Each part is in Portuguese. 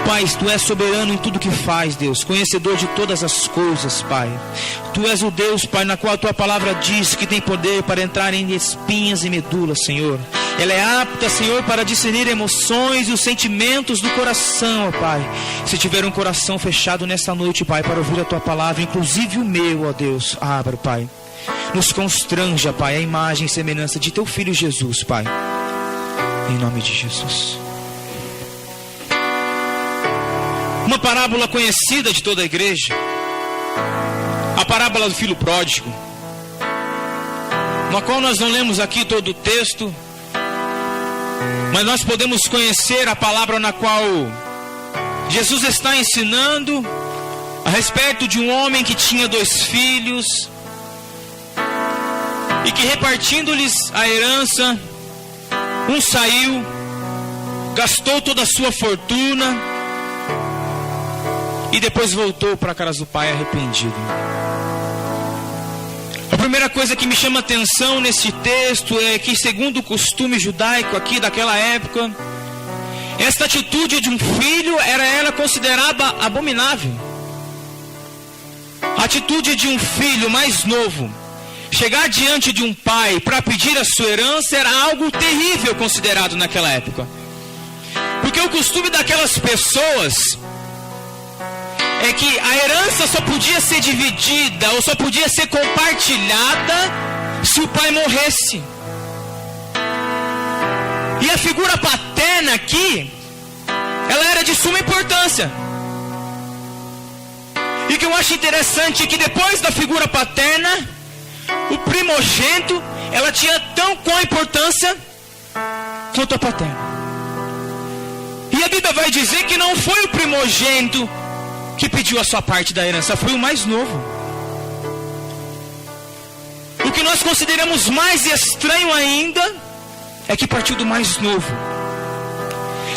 Pai, Tu és soberano em tudo que faz, Deus, conhecedor de todas as coisas, Pai. Tu és o Deus, Pai, na qual a Tua palavra diz que tem poder para entrar em espinhas e medulas, Senhor. Ela é apta, Senhor, para discernir emoções e os sentimentos do coração, ó Pai. Se tiver um coração fechado nesta noite, Pai, para ouvir a Tua palavra, inclusive o meu, ó Deus, abra, Pai. Nos constranja, Pai, a imagem e semelhança de Teu Filho Jesus, Pai. Em nome de Jesus. Uma parábola conhecida de toda a igreja, a parábola do filho pródigo, na qual nós não lemos aqui todo o texto, mas nós podemos conhecer a palavra na qual Jesus está ensinando a respeito de um homem que tinha 2 filhos e que, repartindo-lhes a herança, um saiu, gastou toda a sua fortuna e depois voltou para a casa do pai arrependido. A primeira coisa que me chama a atenção nesse texto é que, segundo o costume judaico aqui daquela época, esta atitude de um filho era considerada abominável. A atitude de um filho mais novo chegar diante de um pai para pedir a sua herança era algo terrível considerado naquela época. Porque o costume daquelas pessoas é que a herança só podia ser dividida ou só podia ser compartilhada se o pai morresse. E a figura paterna aqui, ela era de suma importância. E o que eu acho interessante é que depois da figura paterna, o primogênito, ela tinha tão com importância quanto a paterna. E a Bíblia vai dizer que não foi o primogênito que pediu a sua parte da herança, foi o mais novo. O que nós consideramos mais estranho ainda é que partiu do mais novo.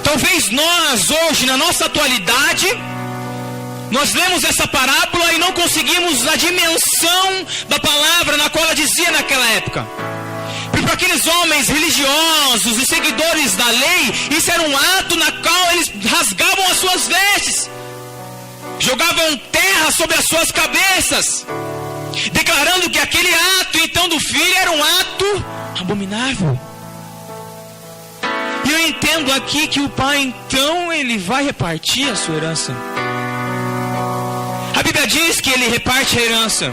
Talvez nós hoje, na nossa atualidade, nós lemos essa parábola e não conseguimos a dimensão da palavra na qual ela dizia naquela época. Porque para aqueles homens religiosos e seguidores da lei, isso era um ato na qual eles rasgavam as suas vestes, jogavam terra sobre as suas cabeças, declarando que aquele ato então do filho era um ato abominável. E eu entendo aqui que o pai então ele vai repartir a sua herança. A Bíblia diz que ele reparte a herança.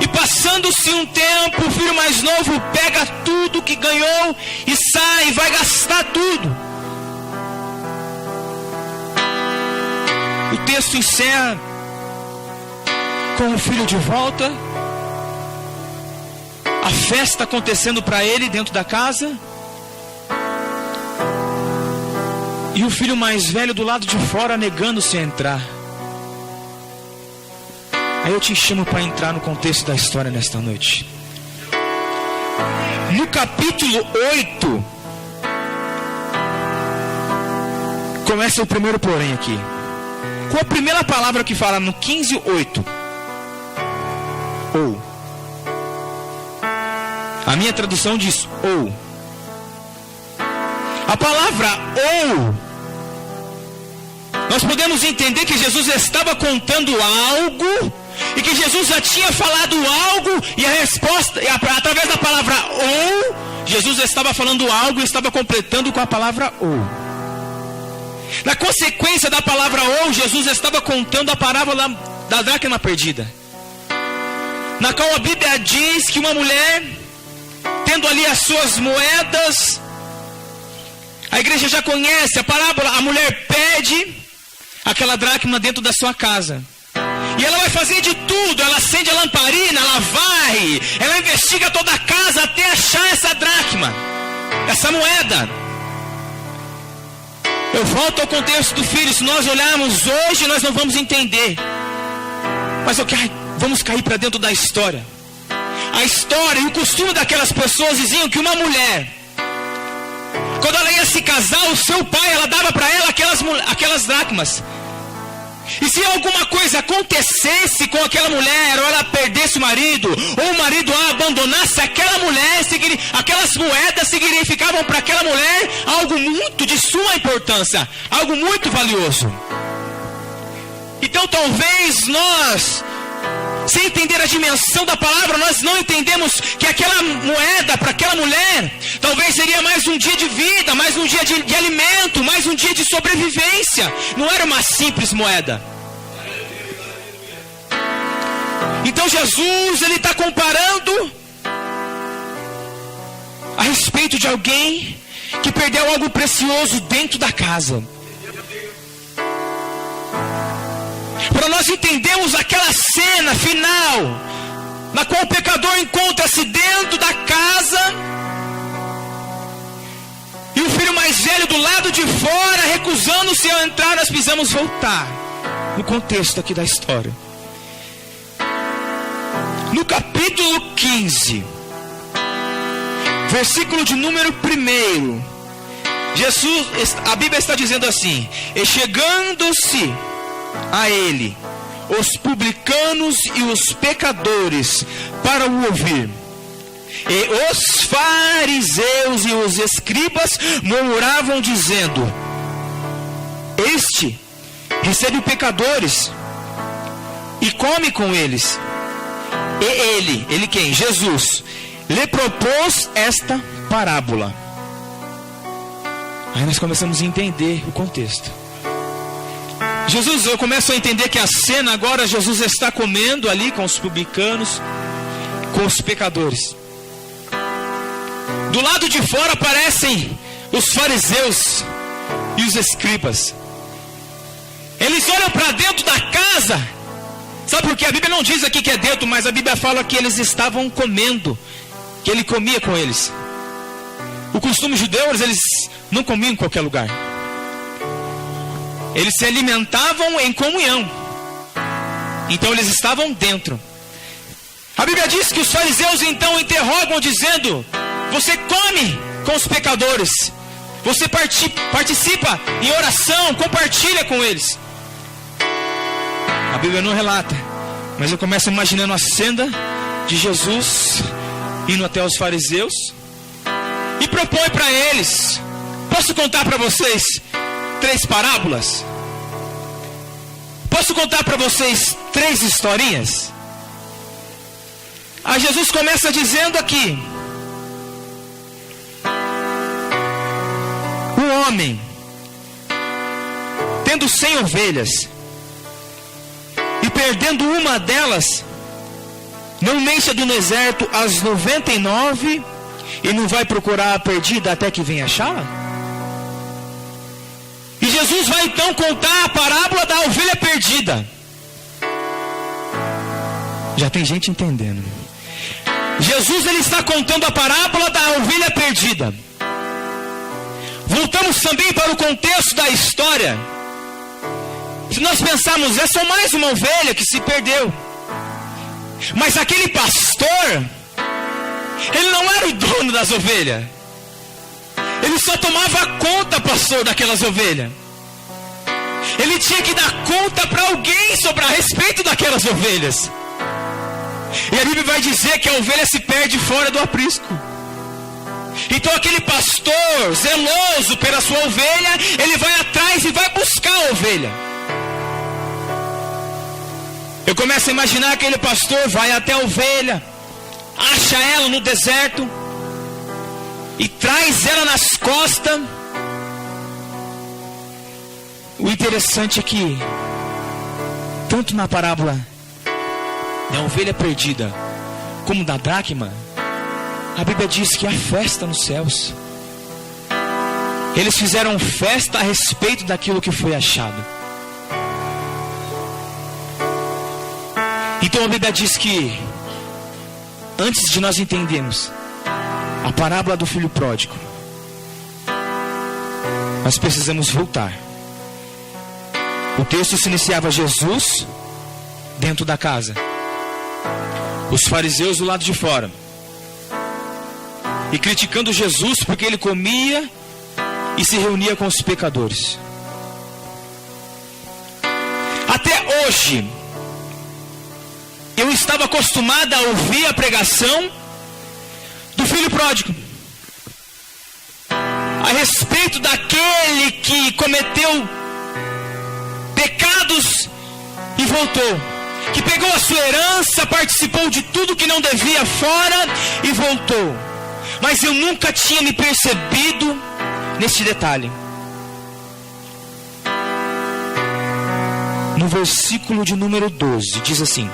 E passando-se um tempo, o filho mais novo pega tudo que ganhou e sai e vai gastar tudo. O texto encerra com o filho de volta, a festa acontecendo para ele dentro da casa, e o filho mais velho do lado de fora negando-se a entrar. Aí eu te chamo para entrar no contexto da história nesta noite. No capítulo 8, começa o primeiro porém aqui. Com a primeira palavra que fala no 15:8. Ou. A minha tradução diz ou. A palavra ou, nós podemos entender que Jesus estava contando algo, e que Jesus já tinha falado algo, e a resposta, através da palavra ou, Jesus estava falando algo e estava completando com a palavra ou. Na consequência da palavra ou, Jesus estava contando a parábola da dracma perdida, na qual a Bíblia diz que uma mulher, tendo ali as suas moedas, a igreja já conhece a parábola, a mulher perde aquela dracma dentro da sua casa. E ela vai fazer de tudo, ela acende a lamparina, ela varre, ela investiga toda a casa até achar essa dracma, essa moeda. Eu volto ao contexto do filho. Se nós olharmos hoje, nós não vamos entender. Mas vamos cair para dentro da história. A história e o costume daquelas pessoas diziam que uma mulher, quando ela ia se casar, o seu pai, ela dava para ela aquelas dracmas. E se alguma coisa acontecesse com aquela mulher, ou ela perdesse o marido, ou o marido a abandonasse, aquela mulher, aquelas moedas significavam para aquela mulher algo muito de suma importância, algo muito valioso. Então talvez nós, sem entender a dimensão da palavra, nós não entendemos que aquela moeda para aquela mulher talvez seria mais um dia de vida, mais um dia de alimento, mais um dia de sobrevivência. Não era uma simples moeda. Então Jesus, ele está comparando a respeito de alguém que perdeu algo precioso dentro da casa. Para nós entendermos aquela cena final, na qual o pecador encontra-se dentro da casa, e o filho mais velho do lado de fora, recusando-se a entrar, nós precisamos voltar no contexto aqui da história. No capítulo 15, versículo de número 1, a Bíblia está dizendo assim: e chegando-se a ele os publicanos e os pecadores para o ouvir, e os fariseus e os escribas murmuravam dizendo: este recebe pecadores e come com eles. E ele quem? Jesus lhe propôs esta parábola. Aí nós começamos a entender o contexto. Eu começo a entender que a cena agora, Jesus está comendo ali com os publicanos, com os pecadores. Do lado de fora aparecem os fariseus e os escribas. Eles olham para dentro da casa. Sabe por quê? A Bíblia não diz aqui que é dentro, mas a Bíblia fala que eles estavam comendo, que ele comia com eles. O costume judeu, eles não comiam em qualquer lugar. Eles se alimentavam em comunhão. Então eles estavam dentro. A Bíblia diz que os fariseus então interrogam dizendo: você come com os pecadores, você participa em oração, compartilha com eles. A Bíblia não relata, mas eu começo imaginando a cena de Jesus indo até os fariseus e propõe para eles: posso contar para vocês 3 parábolas? Posso contar para vocês 3 historinhas? Aí Jesus começa dizendo aqui: um homem, tendo 100 ovelhas, e perdendo uma delas, não deixa no deserto as 99 e não vai procurar a perdida até que venha achá-la? E Jesus vai então contar a parábola da ovelha perdida. Já tem gente entendendo. Jesus, ele está contando a parábola da ovelha perdida. Voltamos também para o contexto da história. Se nós pensarmos, é só mais uma ovelha que se perdeu. Mas aquele pastor, ele não era o dono das ovelhas. Ele só tomava conta, pastor, daquelas ovelhas. Ele tinha que dar conta para alguém sobre a respeito daquelas ovelhas. E a Bíblia vai dizer que a ovelha se perde fora do aprisco. Então aquele pastor, zeloso pela sua ovelha, ele vai atrás e vai buscar a ovelha. Eu começo a imaginar aquele pastor vai até a ovelha, acha ela no deserto e traz ela nas costas. O interessante é que, tanto na parábola da ovelha perdida, como da dracma, a Bíblia diz que há festa nos céus. Eles fizeram festa a respeito daquilo que foi achado. Então a Bíblia diz que, antes de nós entendermos a parábola do filho pródigo, nós precisamos voltar. O texto se iniciava Jesus dentro da casa, os fariseus do lado de fora, e criticando Jesus porque ele comia e se reunia com os pecadores. Até hoje, eu estava acostumada a ouvir a pregação do filho pródigo, a respeito daquele que cometeu pecados e voltou, que pegou a sua herança, participou de tudo que não devia fora e voltou. Mas eu nunca tinha me percebido neste detalhe. No versículo de número 12, diz assim: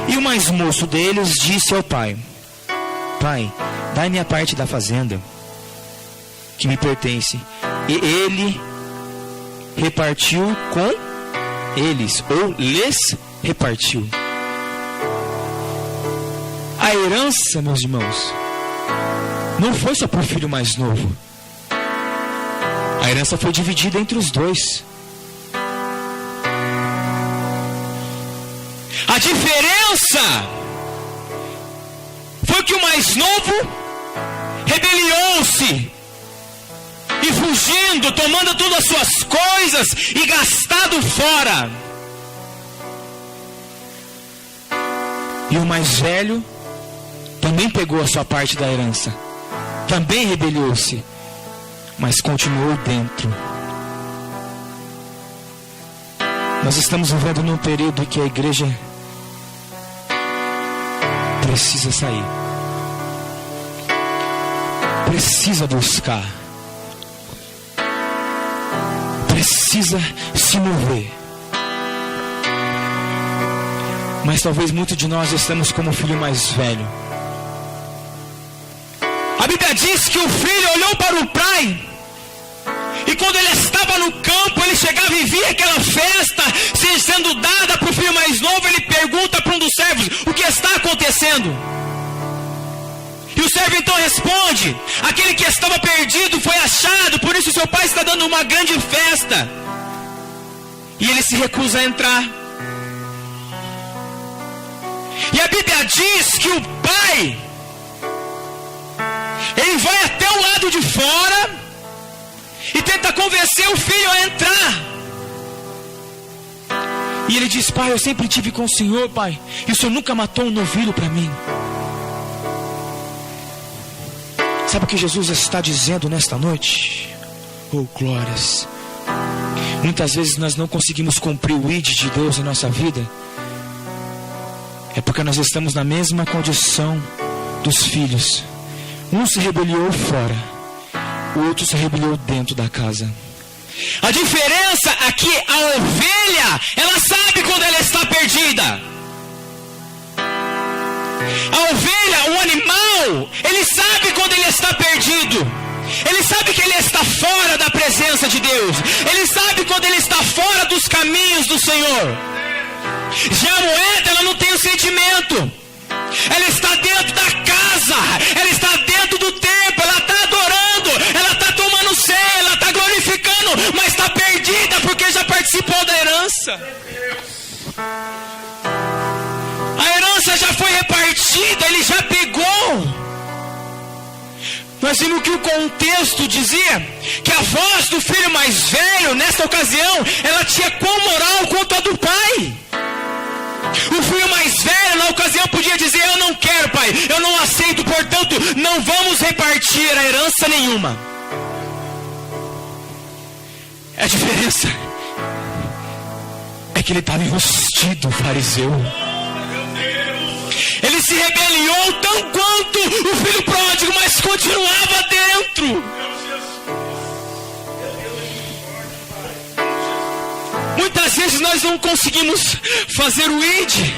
e o mais moço deles disse ao pai: Pai, dai-me a parte da fazenda que me pertence. E ele repartiu com eles, ou lhes repartiu. A herança, meus irmãos, não foi só para o filho mais novo. A herança foi dividida entre os dois. A diferença foi que o mais novo rebeliou-se e fugindo, tomando todas as suas coisas e gastado fora. E o mais velho também pegou a sua parte da herança, também rebeliou-se, mas continuou dentro. Nós estamos vivendo num período em que a igreja precisa sair, precisa buscar, precisa se mover. Mas talvez muitos de nós estamos como o filho mais velho. A Bíblia diz que o filho olhou para o pai, e quando ele estava no campo, ele chegava e via aquela festa sendo dada para o filho mais novo. Ele pergunta para um dos servos: o que está acontecendo? E o servo então responde: aquele que estava perdido foi achado, por isso seu pai está dando uma grande festa. E ele se recusa a entrar. E a Bíblia diz que o pai, ele vai até o lado de fora e tenta convencer o filho a entrar. E ele diz: pai, eu sempre estive com o senhor, pai, e o senhor nunca matou um novilho para mim. Sabe o que Jesus está dizendo nesta noite? Oh, glórias! Muitas vezes nós não conseguimos cumprir o ID de Deus em nossa vida, é porque nós estamos na mesma condição dos filhos. Um se rebeliou fora, o outro se rebeliou dentro da casa. A diferença aqui, a ovelha, ela sabe quando ela está perdida. A ovelha, o animal, ele sabe quando ele está perdido. Ele sabe que ele está fora da presença de Deus. Ele sabe quando ele está fora dos caminhos do Senhor. Já a moeda, ela não tem o sentimento. Ela está dentro da casa, ela está dentro do templo, ela está adorando, ela está tomando ceia, ela está glorificando, mas está perdida porque já participou da herança. A herança já foi repartida, ele já pegou. Nós vimos que o contexto dizia que a voz do filho mais velho, nessa ocasião, ela tinha qual moral quanto a do pai. O filho mais velho, na ocasião, podia dizer: eu não quero, pai, eu não aceito, portanto, não vamos repartir a herança nenhuma. A diferença é que ele estava enrustido, fariseu. Ele se rebeliou tão quanto o filho pródigo, mas continuava dentro. Muitas vezes nós não conseguimos fazer o ID,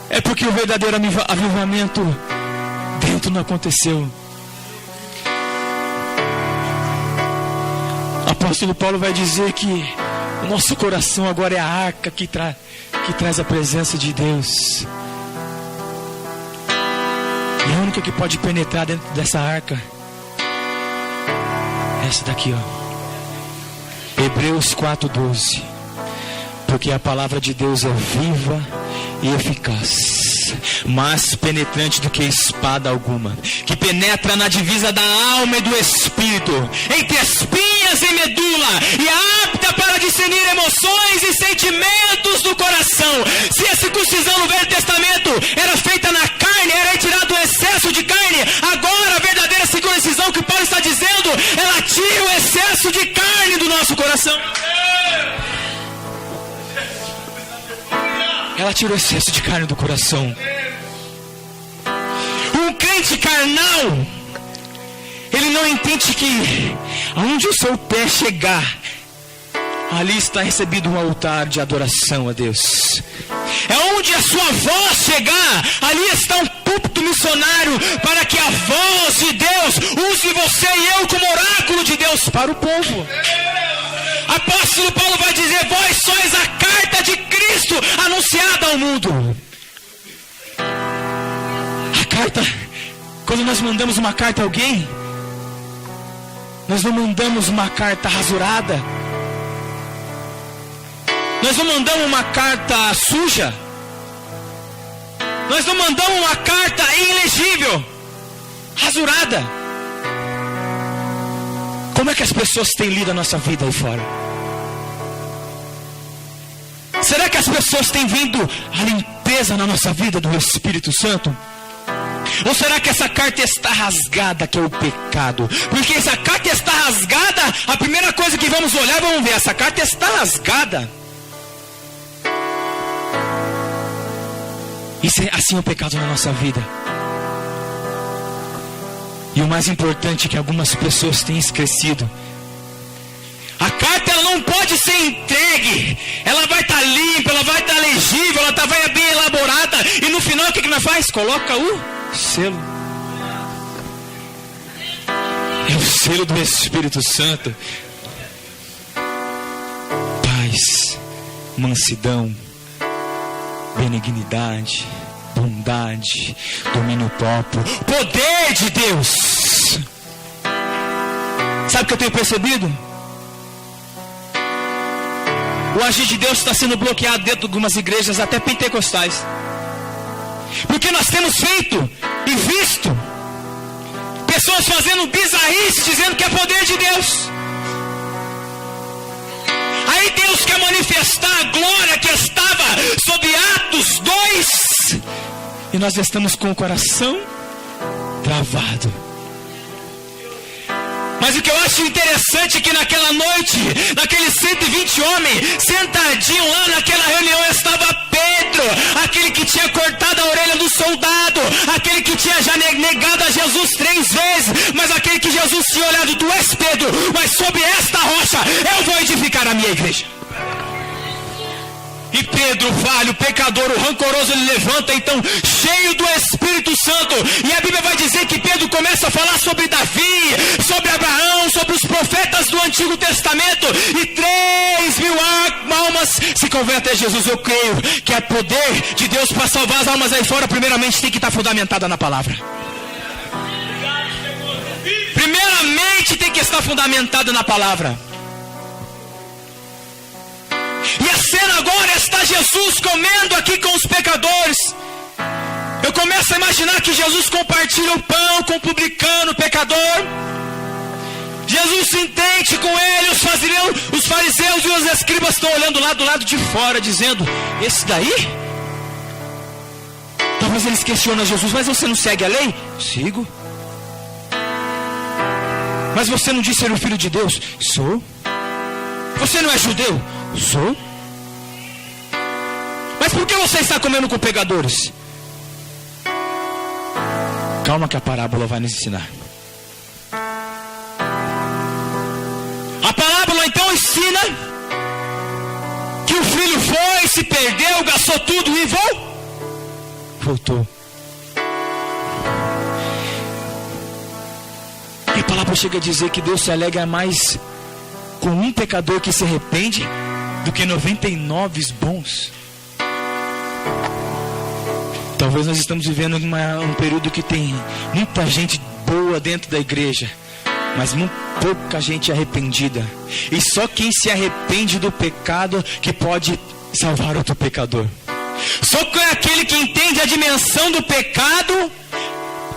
é porque o verdadeiro avivamento dentro não aconteceu. O apóstolo Paulo vai dizer que o nosso coração agora é a arca que traz a presença de Deus. E a única que pode penetrar dentro dessa arca é essa daqui, ó. Hebreus 4:12. Porque a palavra de Deus é viva e eficaz, mais penetrante do que espada alguma, que penetra na divisa da alma e do espírito, entre espinhas e medula, e é apta para discernir emoções e sentimentos do coração. Se a circuncisão no Velho Testamento era feita na carne, era retirado o excesso de carne, agora a verdadeira circuncisão que Paulo está dizendo, ela tira o excesso de carne do nosso coração. Ela tira o excesso de carne do coração. Um crente carnal, ele não entende que aonde o seu pé chegar, ali está recebido um altar de adoração a Deus. É onde a sua voz chegar, ali está um púlpito missionário para que a voz de Deus use você e eu como oráculo de Deus para o povo. Apóstolo Paulo vai dizer: vós sois a carta de Cristo anunciada ao mundo. A carta, quando nós mandamos uma carta a alguém, nós não mandamos uma carta rasurada, nós não mandamos uma carta suja, nós não mandamos uma carta ilegível, rasurada. Como é que as pessoas têm lido a nossa vida aí fora? Será que as pessoas têm vindo a limpeza na nossa vida do Espírito Santo? Ou será que essa carta está rasgada, que é o pecado? Porque se a carta está rasgada, a primeira coisa que vamos olhar, vamos ver, essa carta está rasgada. Isso é assim o pecado na nossa vida. E o mais importante é que algumas pessoas têm esquecido. A carta ela não pode ser entregue. Ela vai estar limpa, ela vai estar legível, ela vai bem elaborada. E no final o que nós faz? Coloca o selo. É o selo do Espírito Santo. Paz, mansidão, benignidade, bondade, domínio próprio, poder de Deus. Sabe o que eu tenho percebido? O agir de Deus está sendo bloqueado dentro de algumas igrejas, até pentecostais. Porque nós temos feito e visto pessoas fazendo bizarrice, dizendo que é poder de Deus. Aí Deus quer manifestar a glória que estava sob Atos 2, e nós estamos com o coração travado. Mas o que eu acho interessante é que naquela noite, naqueles 120 homens, sentadinho lá naquela reunião, estava Pedro, aquele que tinha cortado a orelha do soldado, aquele que tinha já negado a Jesus 3 vezes, mas aquele que Jesus tinha olhado: tu és Pedro, mas sobre esta rocha eu vou edificar a minha igreja. E Pedro, falho, pecador, o rancoroso, ele levanta então, cheio do Espírito Santo. E a Bíblia vai dizer que Pedro começa a falar sobre Davi, sobre Abraão, sobre os profetas do Antigo Testamento. E 3.000 almas se convertem a Jesus. Eu creio que é poder de Deus para salvar as almas aí fora. Primeiramente tem que estar fundamentada na palavra. Primeiramente tem que estar fundamentada na palavra. E a cena agora está Jesus comendo aqui com os pecadores. Eu começo a imaginar que Jesus compartilha o pão com o publicano, o pecador. Jesus se entende com ele. Os fariseus e os escribas estão olhando lá do lado de fora, dizendo: esse daí? Talvez eles questionam Jesus: mas você não segue a lei? Sigo. Mas você não diz ser o filho de Deus? Sou. Você não é judeu? Sou. Mas por que você está comendo com pecadores? Calma que a parábola vai nos ensinar. A parábola então ensina que o filho foi, se perdeu, gastou tudo e voltou. E a palavra chega a dizer que Deus se alegra mais com um pecador que se arrepende do que 99 bons. Talvez nós estamos vivendo um período que tem muita gente boa dentro da igreja, mas muito pouca gente arrependida. E só quem se arrepende do pecado que pode salvar outro pecador. Só aquele que entende a dimensão do pecado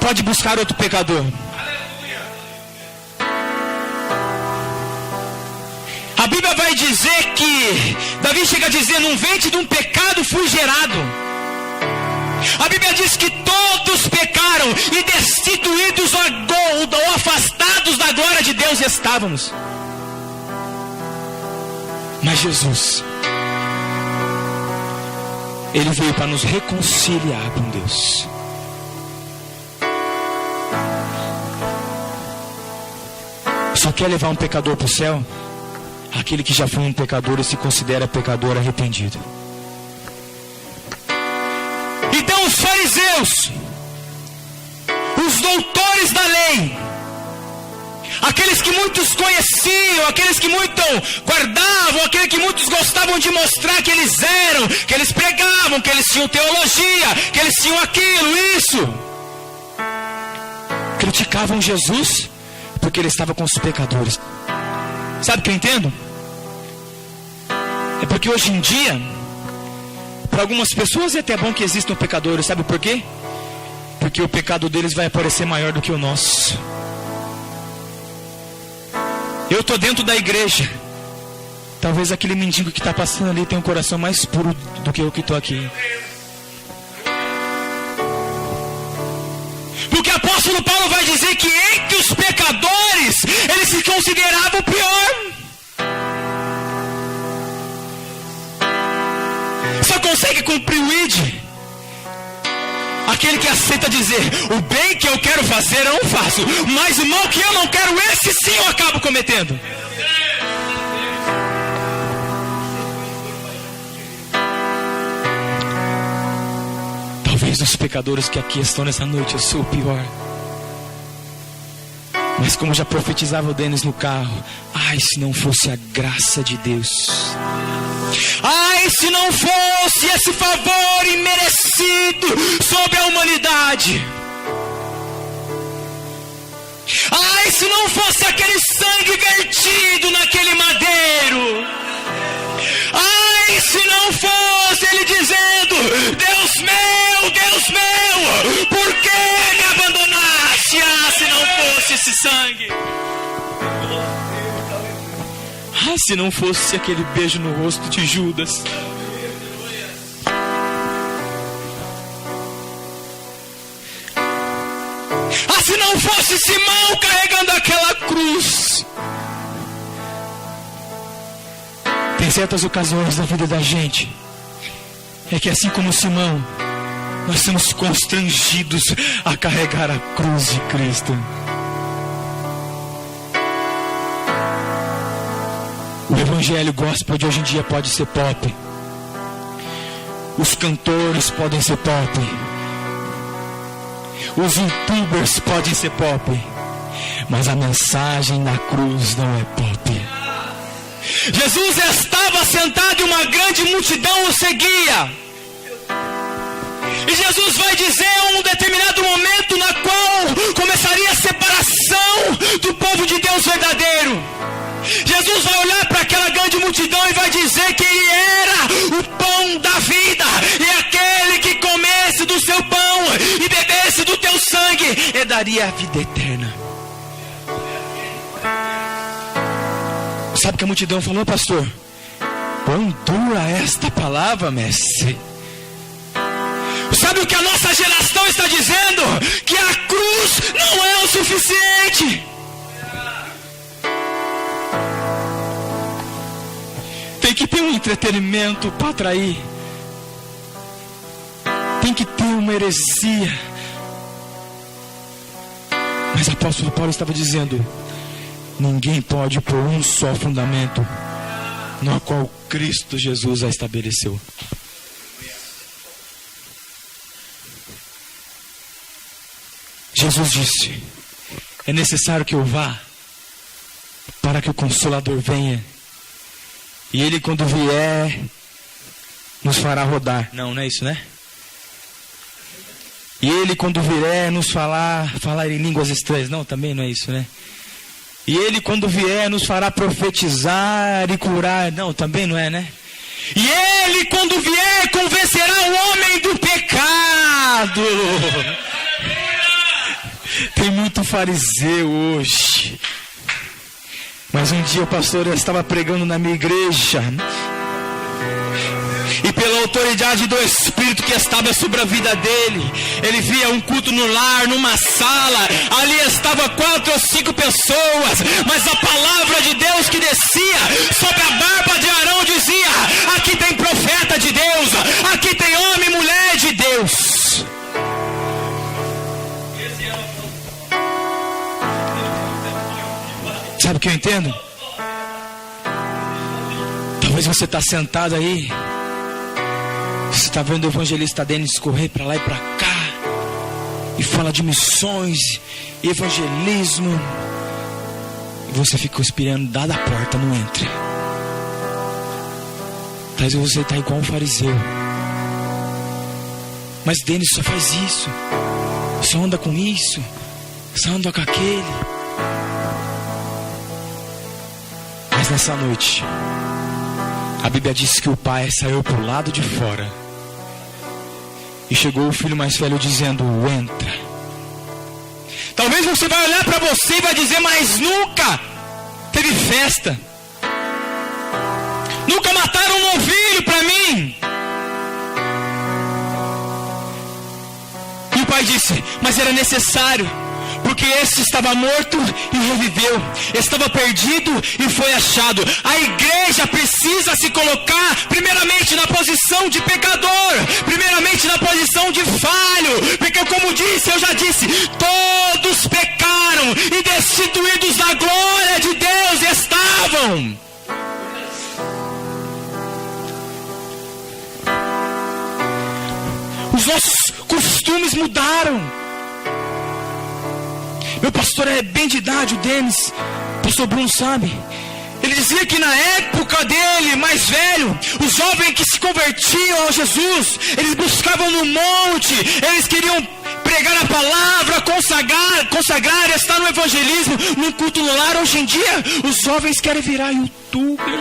pode buscar outro pecador. A Bíblia vai dizer que Davi chega a dizer: num ventre de um pecado fui gerado. A Bíblia diz que todos pecaram e destituídos ou afastados da glória de Deus estávamos. Mas Jesus, Ele veio para nos reconciliar com Deus. Só quer levar um pecador para o céu? Aquele que já foi um pecador e se considera pecador arrependido. Então os fariseus, os doutores da lei, aqueles que muitos conheciam, aqueles que muitos guardavam, aqueles que muitos gostavam de mostrar que eles eram, que eles pregavam, que eles tinham teologia, que eles tinham aquilo, isso, criticavam Jesus porque ele estava com os pecadores. Sabe o que eu entendo? É porque hoje em dia, para algumas pessoas é até bom que existam pecadores. Sabe por quê? Porque o pecado deles vai parecer maior do que o nosso. Eu estou dentro da igreja. Talvez aquele mendigo que está passando ali tenha um coração mais puro do que eu que estou aqui. Porque o apóstolo Paulo vai dizer que entre os pecadores, ele se considerava o pior. Só consegue cumprir o ID aquele que aceita dizer: o bem que eu quero fazer eu não faço, mas o mal que eu não quero, esse sim eu acabo cometendo. Talvez dos pecadores que aqui estão nessa noite eu sou o pior. Mas como já profetizava o Denis no carro, ai, se não fosse a graça de Deus, ai, se não fosse esse favor imerecido sobre a humanidade, ai, se não fosse aquele sangue vertido naquele madeiro, ai, se não fosse ele dizendo: Deus meu, por que me abandonaste? Ah, se não fosse esse sangue, ah, se não fosse aquele beijo no rosto de Judas, ah, se não fosse Simão carregando aquela cruz. Tem certas ocasiões na vida da gente é que, assim como Simão, nós somos constrangidos a carregar a cruz de Cristo. O evangelho gospel de hoje em dia pode ser pop. Os cantores podem ser pop. Os youtubers podem ser pop. Mas a mensagem da cruz não é pop. Jesus estava sentado e uma grande multidão o seguia. E Jesus vai dizer em um determinado momento na qual começaria a separação do povo de Deus verdadeiro. Jesus vai olhar para aquela grande multidão e vai dizer que ele era o pão da vida, e aquele que comesse do seu pão e bebesse do teu sangue, ele daria a vida eterna. Sabe o que a multidão falou, pastor? Quão dura esta palavra, mestre. Sabe o que a nossa geração está dizendo? Que a cruz não é o suficiente. Tem que ter um entretenimento para atrair. Tem que ter uma heresia. Mas o apóstolo Paulo estava dizendo: ninguém pode pôr um só fundamento no qual Cristo Jesus a estabeleceu. Jesus disse: é necessário que eu vá para que o Consolador venha. E ele, quando vier, nos fará rodar. Não é isso, né? E ele, quando vier, nos falar em línguas estranhas. Não, também não é isso, né? E ele, quando vier, nos fará profetizar e curar. Não, também não é, né? E ele, quando vier, convencerá o homem do pecado. Tem muito fariseu hoje. Mas um dia o pastor estava pregando na minha igreja, e pela autoridade do Espírito que estava sobre a vida dele, ele via um culto no lar, numa sala, ali estava 4 ou 5 pessoas, mas a palavra de Deus que descia sobre a barba de Arão dizia: aqui tem profeta de Deus, aqui tem homem e mulher de Deus. Sabe o que eu entendo? Talvez você está sentado aí, você está vendo o evangelista Denis correr para lá e para cá, e fala de missões, evangelismo, e você ficou esperando dar da porta, não entra. Talvez você está igual um fariseu. Mas Denis só faz isso, só anda com isso, só anda com aquele. Mas nessa noite, a Bíblia diz que o pai saiu para o lado de fora, e chegou o filho mais velho dizendo: entra. Talvez você vai olhar para você e vai dizer: mas nunca teve festa, nunca mataram um novilho para mim. E o pai disse: mas era necessário, porque esse estava morto e reviveu, estava perdido e foi achado. A igreja precisa se colocar primeiramente na posição de pecador, primeiramente na posição de falho, porque como eu já disse, todos pecaram e destituídos da glória de Deus estavam. Os nossos costumes mudaram. Meu pastor é bem de idade, o Denis, o pastor Bruno sabe. Ele dizia que na época dele, mais velho, os jovens que se convertiam a Jesus, eles buscavam no monte, eles queriam pregar a palavra, consagrar, estar no evangelismo, num culto no lar. Hoje em dia, os jovens querem virar youtuber.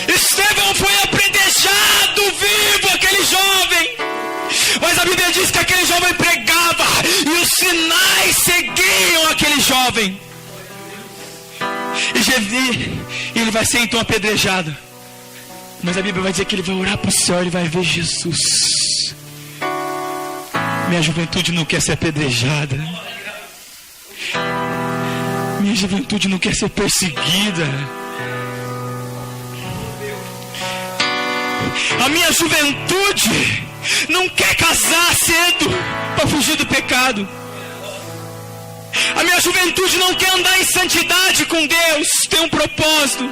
Estevão foi apedrejado vivo, aquele jovem. Mas a Bíblia diz que aquele jovem pregava e os sinais seguiam aquele jovem. E ele vai ser então apedrejado. Mas a Bíblia vai dizer que ele vai orar para o céu, ele vai ver Jesus. Minha juventude não quer ser apedrejada. Minha juventude não quer ser perseguida. A minha juventude não quer casar cedo para fugir do pecado. A minha juventude não quer andar em santidade com Deus, tem um propósito.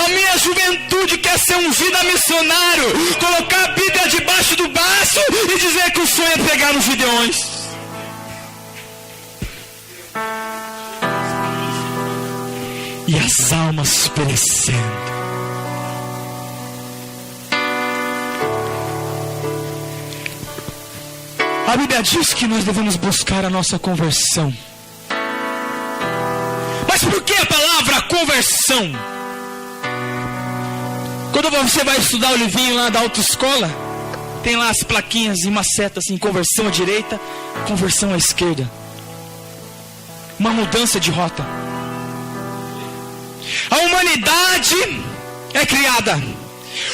A minha juventude quer ser ungida missionário, colocar a Bíblia debaixo do braço e dizer que o sonho é pegar nos Gideões. E as almas perecendo. A Bíblia diz que nós devemos buscar a nossa conversão. Mas por que a palavra conversão? Quando você vai estudar o livrinho lá da autoescola, tem lá as plaquinhas e uma seta assim: conversão à direita, conversão à esquerda. Uma mudança de rota. A humanidade é criada.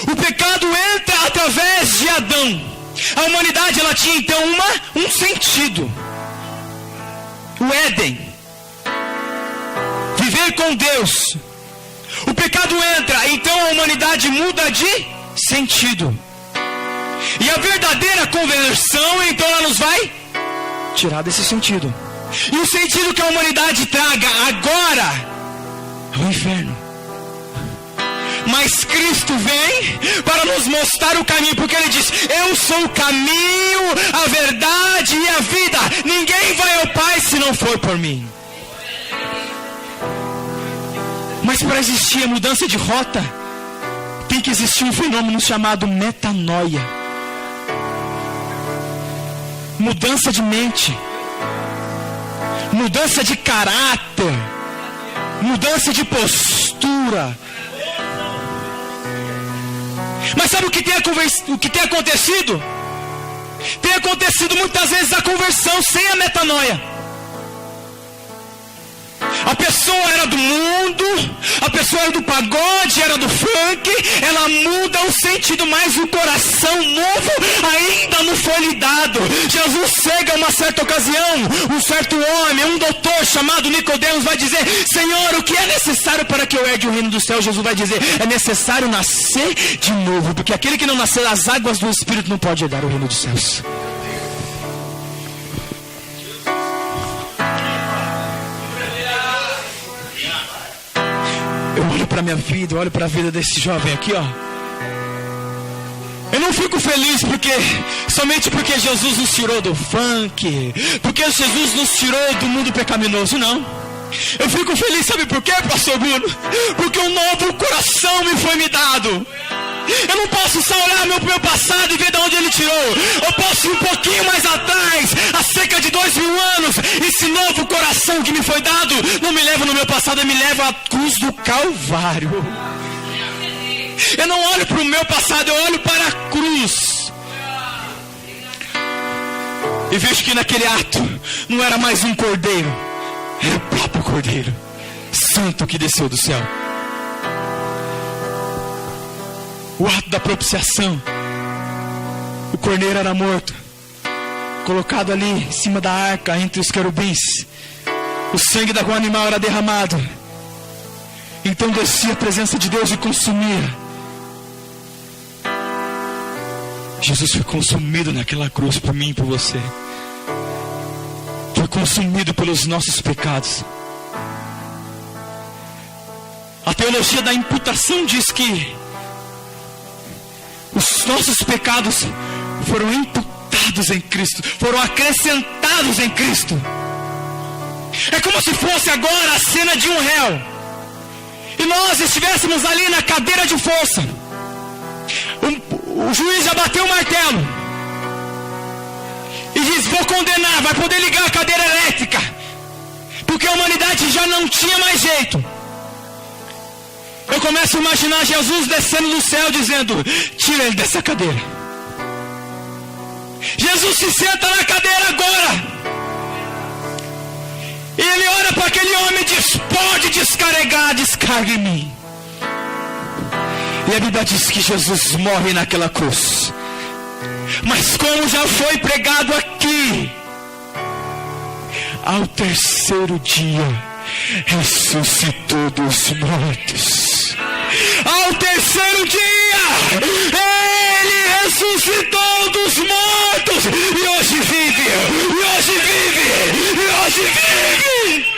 O pecado entra através de Adão. A humanidade, ela tinha então um sentido. O Éden. Viver com Deus. O pecado entra, então a humanidade muda de sentido. E a verdadeira conversão, então ela nos vai tirar desse sentido. E o sentido que a humanidade traga agora é o inferno. Mas Cristo vem para nos mostrar o caminho, porque Ele diz: eu sou o caminho, a verdade e a vida. Ninguém vai ao Pai se não for por mim. Mas para existir a mudança de rota, tem que existir um fenômeno chamado metanoia. Mudança de mente, mudança de caráter, mudança de postura. Mas sabe o que tem acontecido? Tem acontecido muitas vezes a conversão sem a metanoia. A pessoa era do mundo, a pessoa era do pagode, era do funk, ela muda o sentido, mas o coração novo ainda não foi lhe dado. Jesus chega a uma certa ocasião, um certo homem, um doutor chamado Nicodemos vai dizer: Senhor, o que é necessário para que eu herde o reino do céu? Jesus vai dizer: é necessário nascer de novo, porque aquele que não nascer das águas do Espírito não pode herdar o reino dos céus. Eu olho para a minha vida, eu olho para a vida desse jovem aqui, ó. Eu não fico feliz somente porque Jesus nos tirou do funk, porque Jesus nos tirou do mundo pecaminoso, não. Eu fico feliz, sabe por quê, pastor Bruno? Porque um novo coração me dado. Eu não posso só olhar meu passado e ver de onde ele tirou. Eu posso ir um pouquinho mais atrás, há cerca de 2000 anos. Esse novo coração que me foi dado não me leva no meu passado, me leva à cruz do Calvário. Eu não olho para o meu passado, eu olho para a cruz. E vejo que naquele ato não era mais um cordeiro, era o próprio Cordeiro Santo que desceu do céu. O ato da propiciação. O cordeiro era morto, colocado ali em cima da arca, entre os querubins. O sangue do animal era derramado. Então descia a presença de Deus e consumia. Jesus foi consumido naquela cruz por mim e por você. Foi consumido pelos nossos pecados. A teologia da imputação diz que os nossos pecados foram imputados em Cristo, foram acrescentados em Cristo. É como se fosse agora a cena de um réu e nós estivéssemos ali na cadeira de força. O juiz já bateu o martelo e diz: vou condenar. Vai poder ligar a cadeira elétrica, porque a humanidade já não tinha mais jeito. Eu começo a imaginar Jesus descendo do céu dizendo: tira ele dessa cadeira. Jesus se senta na cadeira agora. E ele olha para aquele homem e diz: pode descarregar, descarga em mim. E a Bíblia diz que Jesus morre naquela cruz. Mas como já foi pregado aqui, ao terceiro dia ressuscitou dos mortos. Ao terceiro dia ele ressuscitou dos mortos. E hoje vive, e hoje vive, e hoje vive.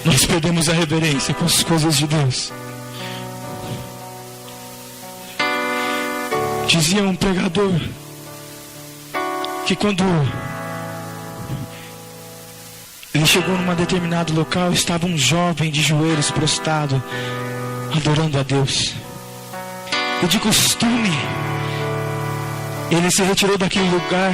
Nós perdemos a reverência com as coisas de Deus. Dizia um pregador que quando ele chegou num determinado local, estava um jovem de joelhos prostrado, adorando a Deus. E de costume, ele se retirou daquele lugar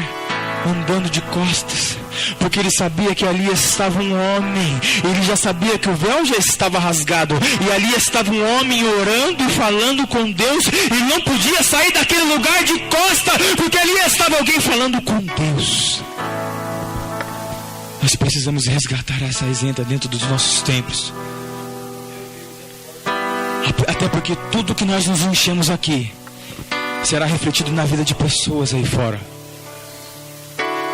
andando de costas, porque ele sabia que ali estava um homem. Ele já sabia que o véu já estava rasgado, e ali estava um homem orando e falando com Deus. E não podia sair daquele lugar de costa, porque ali estava alguém falando com Deus. Nós precisamos resgatar essa isenta dentro dos nossos templos, até porque tudo que nós nos enchemos aqui será refletido na vida de pessoas aí fora.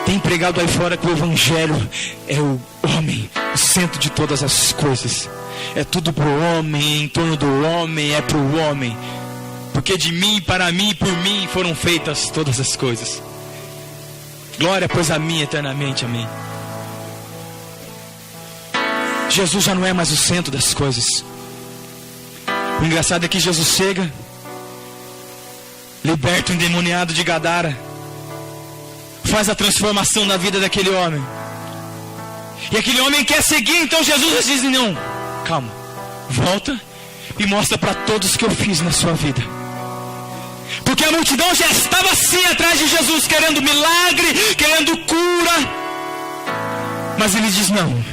Tem pregado aí fora que o Evangelho é o homem, o centro de todas as coisas. É tudo para o homem, em torno do homem, é para o homem. Porque de mim, para mim, por mim foram feitas todas as coisas. Glória, pois, a mim eternamente, amém. Jesus já não é mais o centro das coisas. O engraçado é que Jesus chega, liberta o endemoniado de Gadara, faz a transformação na vida daquele homem. E aquele homem quer seguir, então Jesus diz: não, calma, volta e mostra para todos que eu fiz na sua vida. Porque a multidão já estava assim atrás de Jesus, querendo milagre, querendo cura. Mas ele diz: não,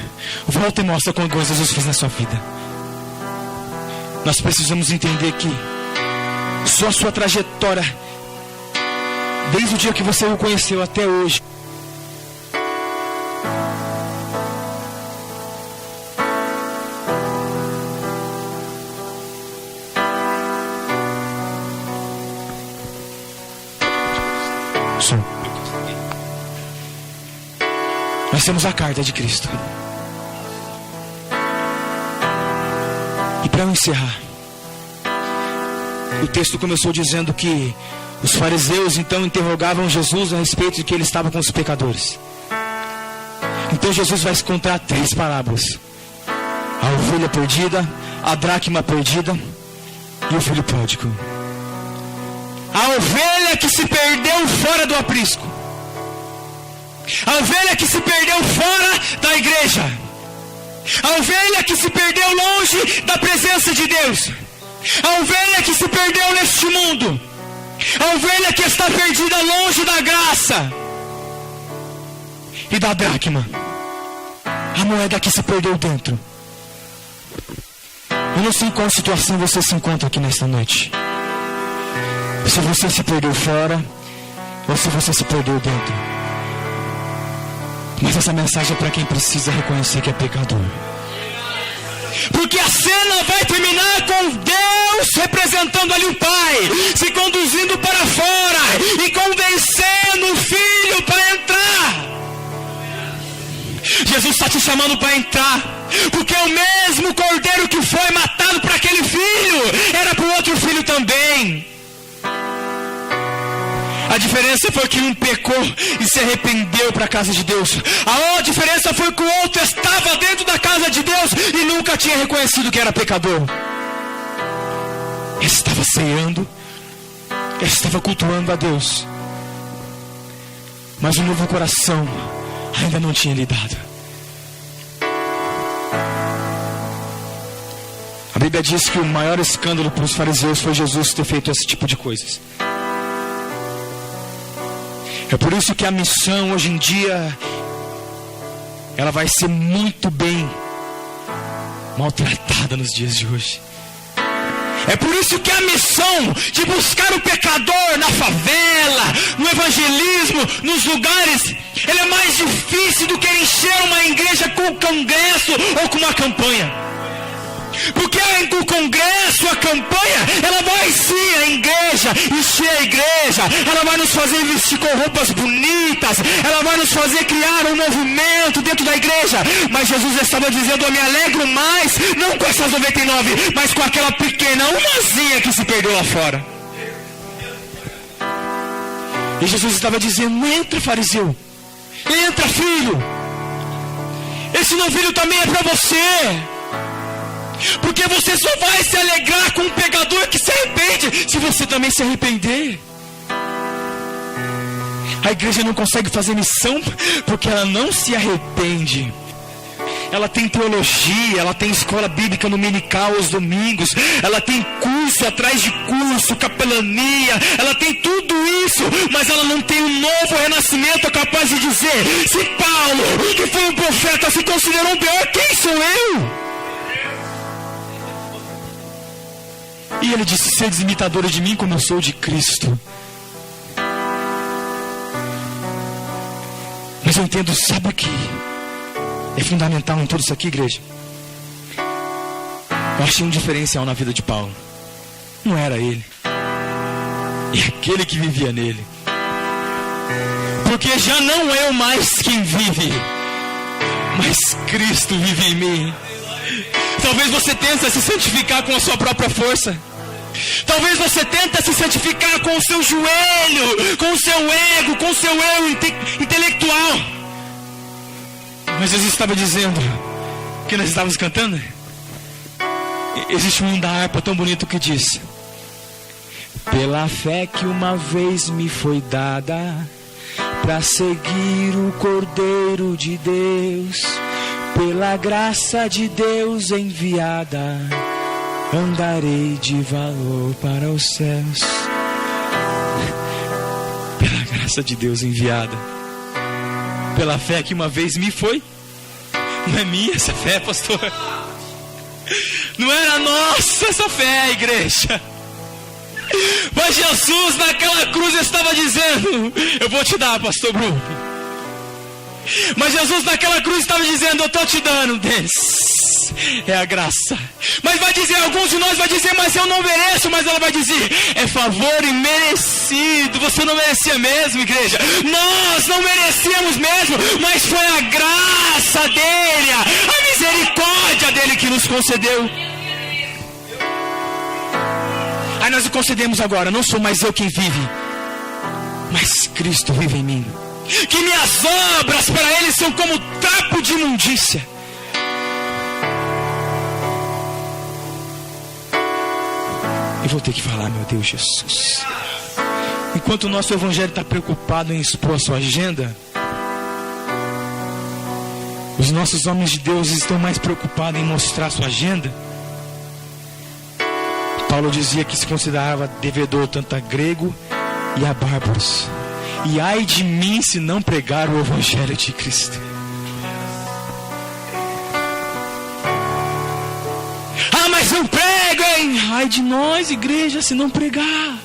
volta e mostra quantas coisas Jesus fez na sua vida. Nós precisamos entender que só a sua trajetória, desde o dia que você o conheceu até hoje, nós temos a carta de Cristo. E para eu encerrar, o texto começou dizendo que os fariseus então interrogavam Jesus a respeito de que ele estava com os pecadores. Então Jesus vai contar 3 parábolas: a ovelha perdida, a dracma perdida e o filho pródigo. A ovelha que se perdeu fora do aprisco, a ovelha que se perdeu fora da igreja, a ovelha que se perdeu longe da presença de Deus, a ovelha que se perdeu neste mundo, a ovelha que está perdida longe da graça, e da dracma, a moeda que se perdeu dentro. Eu não sei em qual situação você se encontra aqui nesta noite, se você se perdeu fora ou se você se perdeu dentro. Mas essa mensagem é para quem precisa reconhecer que é pecador. Porque a cena vai terminar com Deus representando ali o Pai, se conduzindo para fora e convencendo o Filho para entrar. Jesus está te chamando para entrar, porque o mesmo cordeiro que foi matado para aquele filho era para o outro filho também. A diferença foi que um pecou e se arrependeu para a casa de Deus. A diferença foi que o outro estava dentro da casa de Deus e nunca tinha reconhecido que era pecador. Ele estava ceando, ele estava cultuando a Deus, mas o novo coração ainda não tinha lhe dado. A Bíblia diz que o maior escândalo para os fariseus foi Jesus ter feito esse tipo de coisas. É por isso que a missão hoje em dia, ela vai ser muito bem maltratada nos dias de hoje. É por isso que a missão de buscar o pecador na favela, no evangelismo, nos lugares, ela é mais difícil do que encher uma igreja com um congresso ou com uma campanha. Porque o congresso, a campanha, ela vai sim a igreja, encher a igreja, ela vai nos fazer vestir com roupas bonitas, ela vai nos fazer criar um movimento dentro da igreja. Mas Jesus estava dizendo: eu me alegro mais, não com essas 99, mas com aquela pequena, umazinha que se perdeu lá fora. E Jesus estava dizendo: entra, fariseu, entra, filho, esse novilho também é para você. Porque você só vai se alegrar com um pecador que se arrepende se você também se arrepender. A igreja não consegue fazer missão porque ela não se arrepende. Ela tem teologia, ela tem escola bíblica dominical aos domingos, ela tem curso atrás de curso, capelania, ela tem tudo isso, mas ela não tem um novo renascimento capaz de dizer: se Paulo, que foi um profeta, se considerou um pior, quem sou eu? E ele disse: sedes imitadores de mim como eu sou de Cristo. Mas eu entendo, sabe o que é fundamental em tudo isso aqui, igreja? Eu achei um diferencial na vida de Paulo. Não era ele, e aquele que vivia nele. Porque já não eu mais quem vive, mas Cristo vive em mim. Talvez você tente se santificar com a sua própria força. Talvez você tente se santificar com o seu joelho, com o seu ego, com o seu eu intelectual. Mas Jesus estava dizendo, que nós estávamos cantando, existe um hino da harpa tão bonito que diz: pela fé que uma vez me foi dada, para seguir o Cordeiro de Deus, pela graça de Deus enviada, andarei de valor para os céus. Pela graça de Deus enviada, pela fé que uma vez me foi. Não é minha essa fé, pastor. Não era nossa essa fé, igreja. Mas Jesus naquela cruz estava dizendo: eu vou te dar, pastor Bruno. Mas Jesus naquela cruz estava dizendo: eu estou te dando é a graça. Mas vai dizer, alguns de nós vai dizer: mas eu não mereço. Mas ela vai dizer: é favor imerecido. Você não merecia mesmo, igreja. Nós não merecíamos mesmo, mas foi a graça dele, a misericórdia dele que nos concedeu. Aí nós o concedemos agora. Não sou mais eu quem vive, mas Cristo vive em mim. Que minhas obras para ele são como trapo de imundícia. Eu vou ter que falar, meu Deus Jesus. Enquanto o nosso evangelho está preocupado em expor a sua agenda, os nossos homens de Deus estão mais preocupados em mostrar a sua agenda. Paulo dizia que se considerava devedor tanto a grego e a bárbaros. E ai de mim se não pregar o evangelho de Cristo. Ah, mas eu prego, hein? Ai de nós, igreja, se não pregar.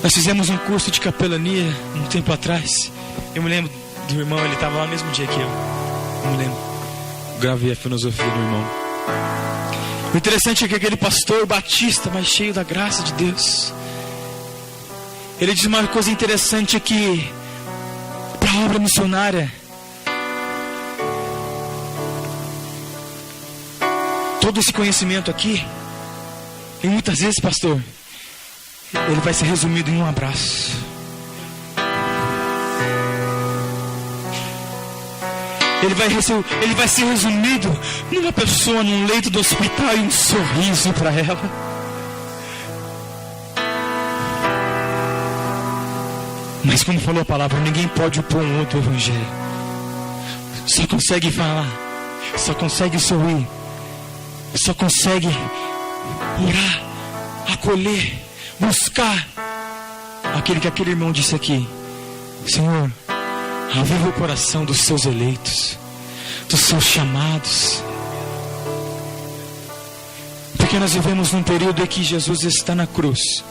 Nós fizemos um curso de capelania um tempo atrás. Eu me lembro do irmão, ele estava lá no mesmo dia que eu. Não me lembro. Gravei a filosofia do irmão. O interessante é que aquele pastor batista, mas cheio da graça de Deus, ele diz uma coisa interessante aqui para a obra missionária. Todo esse conhecimento aqui, e muitas vezes, pastor, ele vai ser resumido em um abraço. Ele vai ser resumido numa pessoa num leito do hospital e um sorriso para ela. Mas como falou a palavra, ninguém pode opor um outro evangelho. Só consegue falar, só consegue sorrir, só consegue orar, acolher, buscar aquele que aquele irmão disse aqui: Senhor, aviva o coração dos seus eleitos, dos seus chamados. Porque nós vivemos num período em que Jesus está na cruz.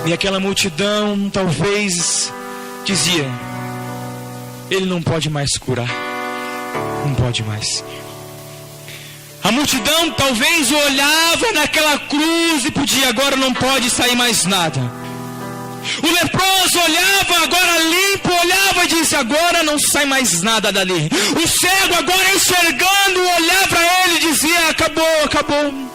E aquela multidão talvez dizia: ele não pode mais curar, não pode mais. A multidão talvez olhava naquela cruz e podia: agora não pode sair mais nada. O leproso olhava, agora limpo, olhava e disse: agora não sai mais nada dali. O cego agora enxergando, olhava para ele e dizia: acabou, acabou.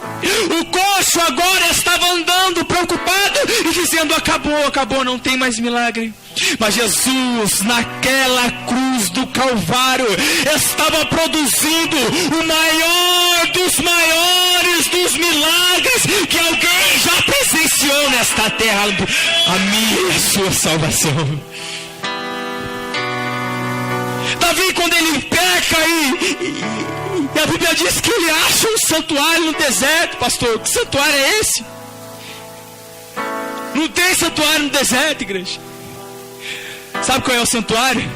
O coxo agora estava andando preocupado e dizendo: acabou, acabou, não tem mais milagre. Mas Jesus naquela cruz do Calvário estava produzindo o maior dos maiores dos milagres que alguém já presenciou nesta terra, a minha e a sua salvação. Davi, quando ele peca e a Bíblia diz que ele acha um santuário no deserto. Pastor, que santuário é esse? Não tem santuário no deserto, igreja. Sabe qual é o santuário?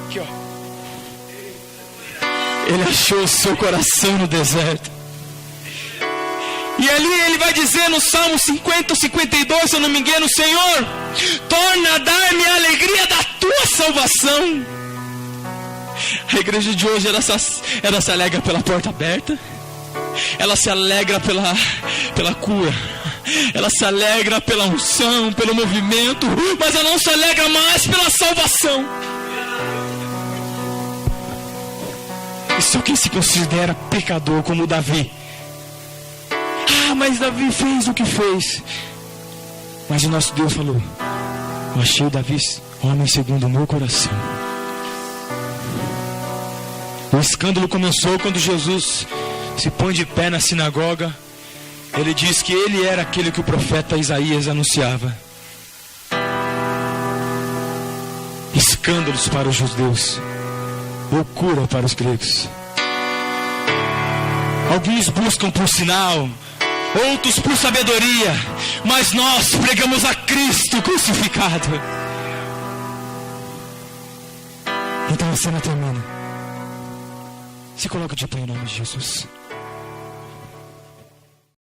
Aqui, ó. Ele achou o seu coração no deserto. E ali ele vai dizer no Salmo 50 ou 52, se eu não me engano: Senhor, torna a dar-me a alegria da tua salvação. A igreja de hoje, ela se alegra pela porta aberta, ela se alegra pela cura, ela se alegra pela unção, pelo movimento, mas ela não se alegra mais pela salvação. E só quem se considera pecador como Davi: ah, mas Davi fez o que fez. Mas o nosso Deus falou: eu achei Davi homem segundo o meu coração. O escândalo começou quando Jesus se põe de pé na sinagoga. Ele diz que ele era aquele que o profeta Isaías anunciava. Escândalos para os judeus, loucura para os gregos. Alguns buscam por sinal, outros por sabedoria, mas nós pregamos a Cristo crucificado. Então a cena termina. Se coloca de pé em nome de Jesus.